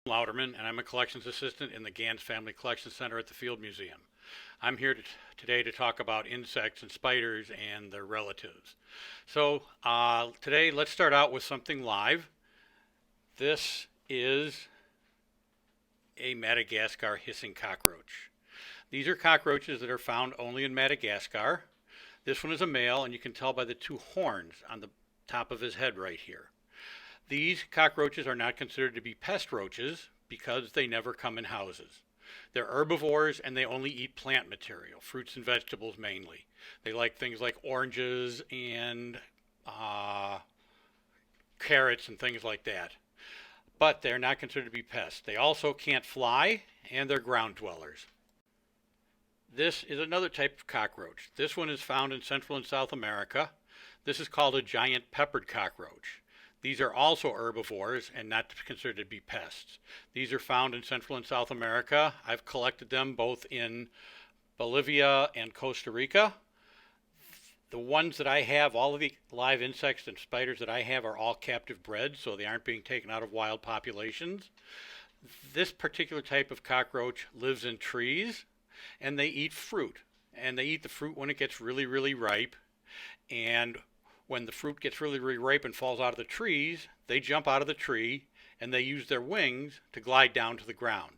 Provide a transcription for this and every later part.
Louderman, and I'm a collections assistant in the Gans Family Collection Center at the Field Museum. I'm here today to talk about insects and spiders and their relatives. Today let's start out with something live. This is a Madagascar hissing cockroach. These are cockroaches that are found only in Madagascar. This one is a male, and you can tell by the two horns on the top of his head right here. These cockroaches are not considered to be pest roaches because they never come in houses. They're herbivores and they only eat plant material, fruits and vegetables mainly. They like things like oranges and carrots and things like that. But they're not considered to be pests. They also can't fly and they're ground dwellers. This is another type of cockroach. This one is found in Central and South America. This is called a giant peppered cockroach. These are also herbivores and not considered to be pests. These are found in Central and South America. I've collected them both in Bolivia and Costa Rica. The ones that I have, all of the live insects and spiders that I have are all captive bred, so they aren't being taken out of wild populations. This particular type of cockroach lives in trees, and they eat fruit. And they eat the fruit when it gets really, really ripe. And when the fruit gets really, really ripe and falls out of the trees, they jump out of the tree and they use their wings to glide down to the ground.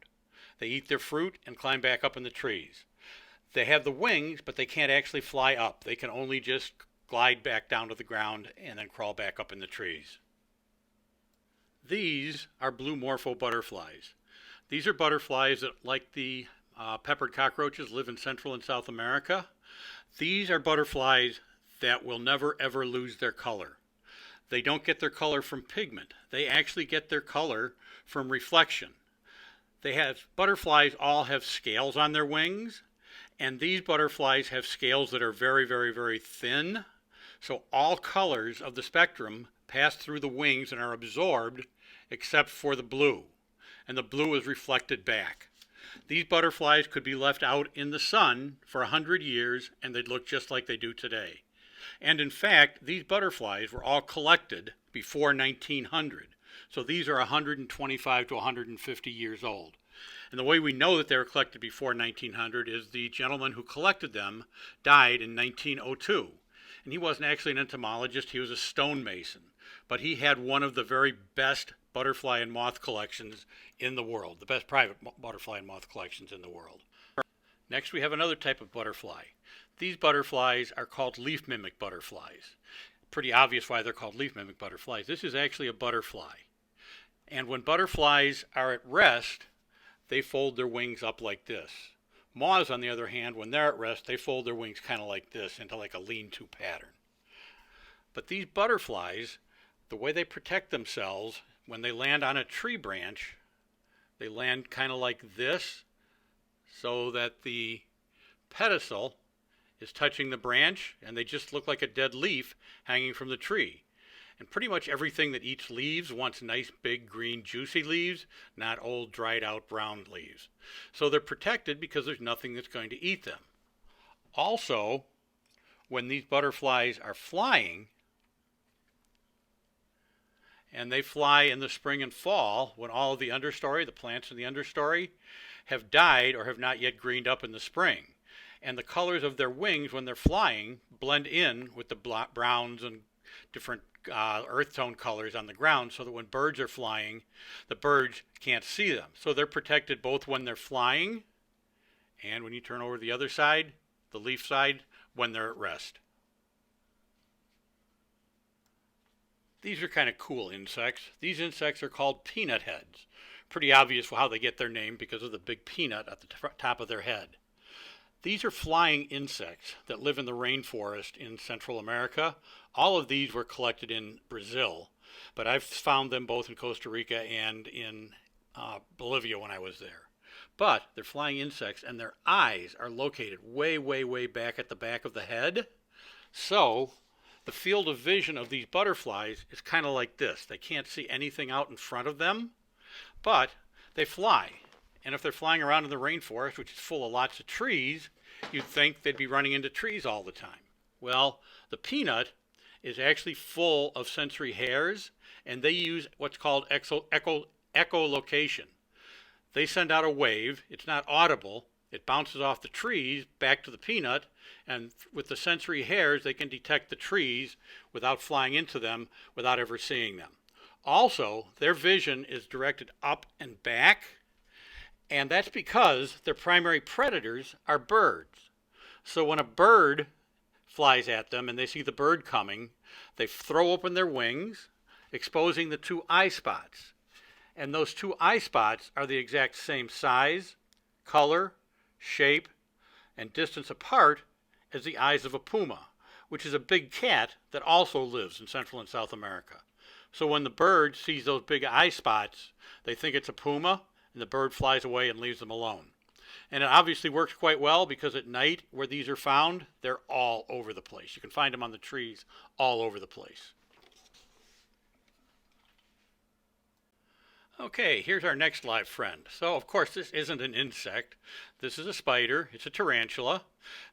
They eat their fruit and climb back up in the trees. They have the wings, but they can't actually fly up. They can only just glide back down to the ground and then crawl back up in the trees. These are Bluemorpho butterflies. These are butterflies that, like the peppered cockroaches, live in Central and South America. These are butterflies that will never ever lose their color. They don't get their color from pigment. They actually get their color from reflection. Butterflies all have scales on their wings, and these butterflies have scales that are very, very, very thin. So all colors of the spectrum pass through the wings and are absorbed except for the blue, and the blue is reflected back. These butterflies could be left out in the sun for 100 years and they'd look just like they do today. And in fact, these butterflies were all collected before 1900. So these are 125 to 150 years old. And the way we know that they were collected before 1900 is the gentleman who collected them died in 1902. And he wasn't actually an entomologist, he was a stonemason. But he had one of the very best butterfly and moth collections in the world, the best private butterfly and moth collections in the world. Next, we have another type of butterfly. These butterflies are called leaf mimic butterflies. Pretty obvious why they're called leaf mimic butterflies. This is actually a butterfly. And when butterflies are at rest, they fold their wings up like this. Moths, on the other hand, when they're at rest, they fold their wings kind of like this into like a lean-to pattern. But these butterflies, the way they protect themselves, when they land on a tree branch, they land kind of like this, so that the pedicel is touching the branch and they just look like a dead leaf hanging from the tree. And pretty much everything that eats leaves wants nice big green juicy leaves, not old dried out brown leaves. So they're protected because there's nothing that's going to eat them. Also, when these butterflies are flying, and they fly in the spring and fall when all of the understory, the plants in the understory, have died or have not yet greened up in the spring. And the colors of their wings when they're flying blend in with the browns and different earth tone colors on the ground, so that when birds are flying, the birds can't see them. So they're protected both when they're flying and when you turn over the other side, the leaf side, when they're at rest. These are kind of cool insects. These insects are called peanut heads. Pretty obvious how they get their name because of the big peanut at the top of their head. These are flying insects that live in the rainforest in Central America. All of these were collected in Brazil, but I've found them both in Costa Rica and in Bolivia when I was there. But they're flying insects and their eyes are located way, way, way back at the back of the head. So the field of vision of these butterflies is kind of like this. They can't see anything out in front of them, but they fly. And if they're flying around in the rainforest, which is full of lots of trees, you'd think they'd be running into trees all the time. Well, the peanut is actually full of sensory hairs, and they use what's called echolocation. they send out a wave. It's not audible. It bounces off the trees back to the peanut, and with the sensory hairs, they can detect the trees without flying into them, without ever seeing them. Also, their vision is directed up and back, and that's because their primary predators are birds. So when a bird flies at them and they see the bird coming, they throw open their wings, exposing the two eye spots. And those two eye spots are the exact same size, color, shape, and distance apart as the eyes of a puma, which is a big cat that also lives in Central and South America. So when the bird sees those big eye spots, they think it's a puma, and the bird flies away and leaves them alone. And it obviously works quite well because at night, where these are found, they're all over the place. You can find them on the trees all over the place. Okay, here's our next live friend. So, of course, this isn't an insect. This is a spider. It's a tarantula.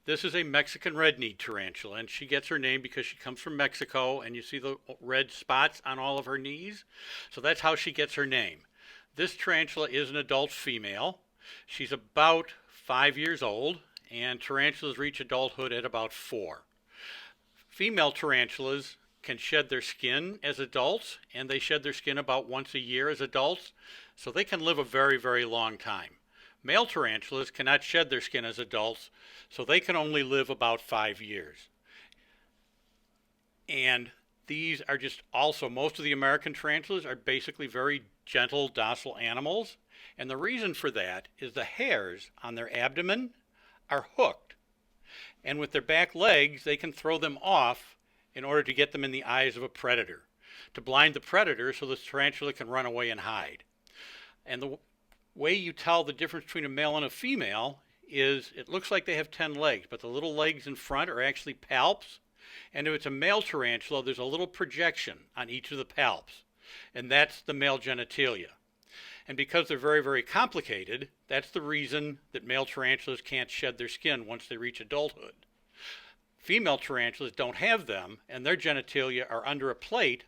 This is a Mexican red-kneed tarantula, and she gets her name because she comes from Mexico, and you see the red spots on all of her knees. So that's how she gets her name. This tarantula is an adult female. She's about 5 years old, and tarantulas reach adulthood at about 4. Female tarantulas can shed their skin as adults, and they shed their skin about once a year as adults, so they can live a very, very long time. Male tarantulas cannot shed their skin as adults, so they can only live about 5 years. And these are just also, most of the American tarantulas are basically very gentle, docile animals, and the reason for that is the hairs on their abdomen are hooked, and with their back legs they can throw them off in order to get them in the eyes of a predator, to blind the predator so the tarantula can run away and hide. And the way you tell the difference between a male and a female is it looks like they have 10 legs, but the little legs in front are actually palps. And if it's a male tarantula, there's a little projection on each of the palps, and that's the male genitalia. And because they're very, very complicated, that's the reason that male tarantulas can't shed their skin once they reach adulthood. Female tarantulas don't have them, and their genitalia are under a plate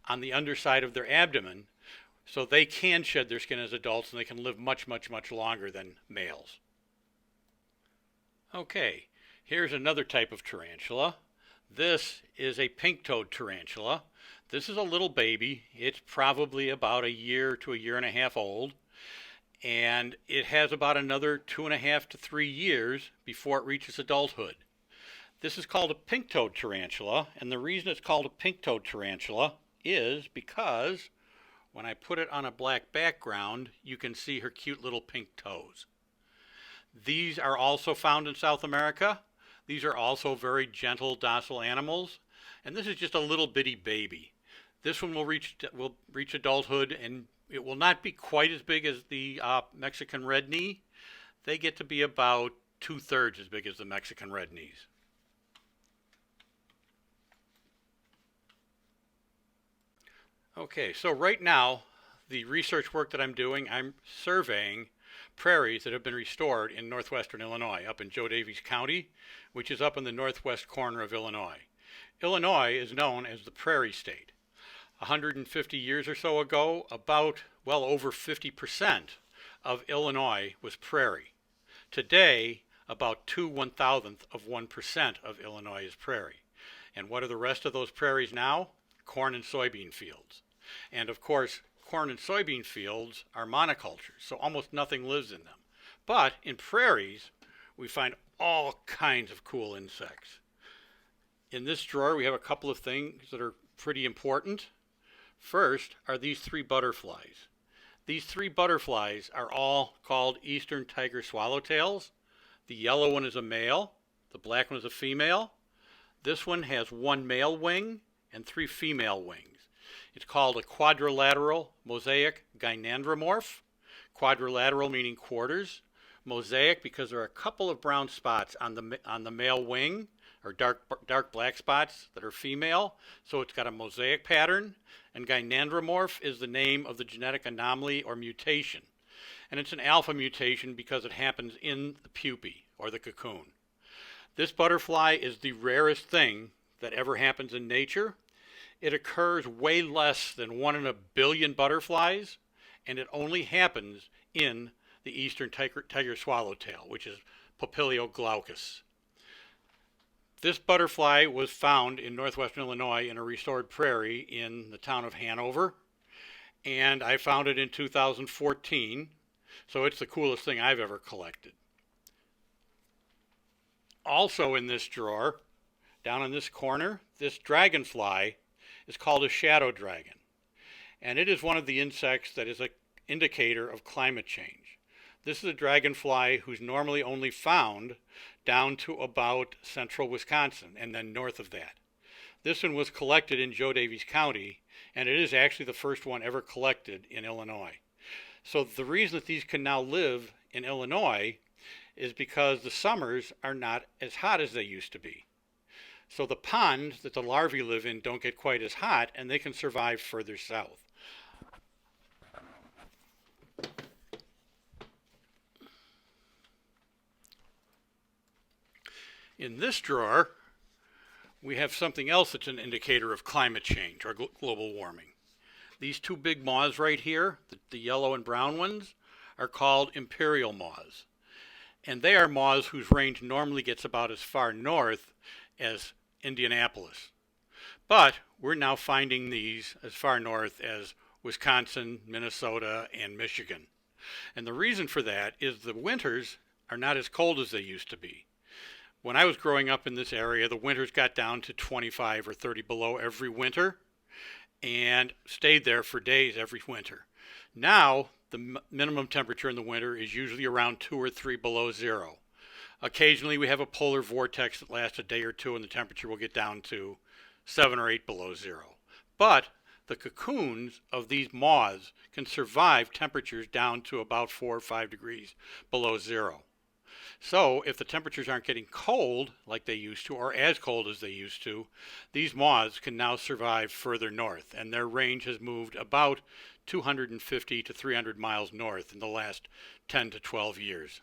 on the underside of their abdomen, so they can shed their skin as adults, and they can live much, much, much longer than males. Okay, here's another type of tarantula. This is a pink-toed tarantula. This is a little baby. It's probably about a year to a year and a half old, and it has about another 2.5 to 3 years before it reaches adulthood. This is called a pink-toed tarantula, and the reason it's called a pink-toed tarantula is because when I put it on a black background, you can see her cute little pink toes. These are also found in South America. These are also very gentle, docile animals, and this is just a little bitty baby. This one will reach adulthood, and it will not be quite as big as the Mexican red knee. They get to be about 2/3 as big as the Mexican red knees. Okay, so right now, the research work that I'm doing, I'm surveying prairies that have been restored in northwestern Illinois, up in Joe Daviess County, which is up in the northwest corner of Illinois. Illinois is known as the Prairie State. 150 years or so ago, about, well over 50% of Illinois was prairie. Today, about 1/1000% of Illinois is prairie. And what are the rest of those prairies now? Corn and soybean fields. And of course, corn and soybean fields are monocultures, so almost nothing lives in them. But in prairies, we find all kinds of cool insects. In this drawer, we have a couple of things that are pretty important. First are these 3 butterflies. These 3 butterflies are all called eastern tiger swallowtails. The yellow one is a male, the black one is a female. This one has 1 male wing and 3 female wings. It's called a quadrilateral mosaic gynandromorph. Quadrilateral meaning quarters. Mosaic because there are a couple of brown spots on the male wing, or dark black spots that are female, so it's got a mosaic pattern. And gynandromorph is the name of the genetic anomaly or mutation. And it's an alpha mutation because it happens in the pupae, or the cocoon. This butterfly is the rarest thing that ever happens in nature. It occurs way less than 1 in a billion butterflies, and it only happens in the eastern tiger swallowtail, which is Papilio glaucus. This butterfly was found in northwestern Illinois in a restored prairie in the town of Hanover, and I found it in 2014, so it's the coolest thing I've ever collected. Also in this drawer, down in this corner, this dragonfly is called a shadow dragon, and it is one of the insects that is an indicator of climate change. This is a dragonfly who's normally only found down to about central Wisconsin and then north of that. This one was collected in Joe Daviess County, and it is actually the first one ever collected in Illinois. So the reason that these can now live in Illinois is because the summers are not as hot as they used to be. So the ponds that the larvae live in don't get quite as hot, and they can survive further south. In this drawer, we have something else that's an indicator of climate change or global warming. These two big moths right here, the yellow and brown ones, are called Imperial Maas. And they are moths whose range normally gets about as far north as Indianapolis. But we're now finding these as far north as Wisconsin, Minnesota, and Michigan. And the reason for that is the winters are not as cold as they used to be. When I was growing up in this area, the winters got down to 25 or 30 below every winter and stayed there for days every winter. Now, the minimum temperature in the winter is usually around 2 or 3 below zero. Occasionally, we have a polar vortex that lasts a day or two, and the temperature will get down to 7 or 8 below zero. But the cocoons of these moths can survive temperatures down to about 4 or 5 degrees below zero. So if the temperatures aren't getting cold like they used to, or as cold as they used to, these moths can now survive further north, and their range has moved about 250 to 300 miles north in the last 10 to 12 years.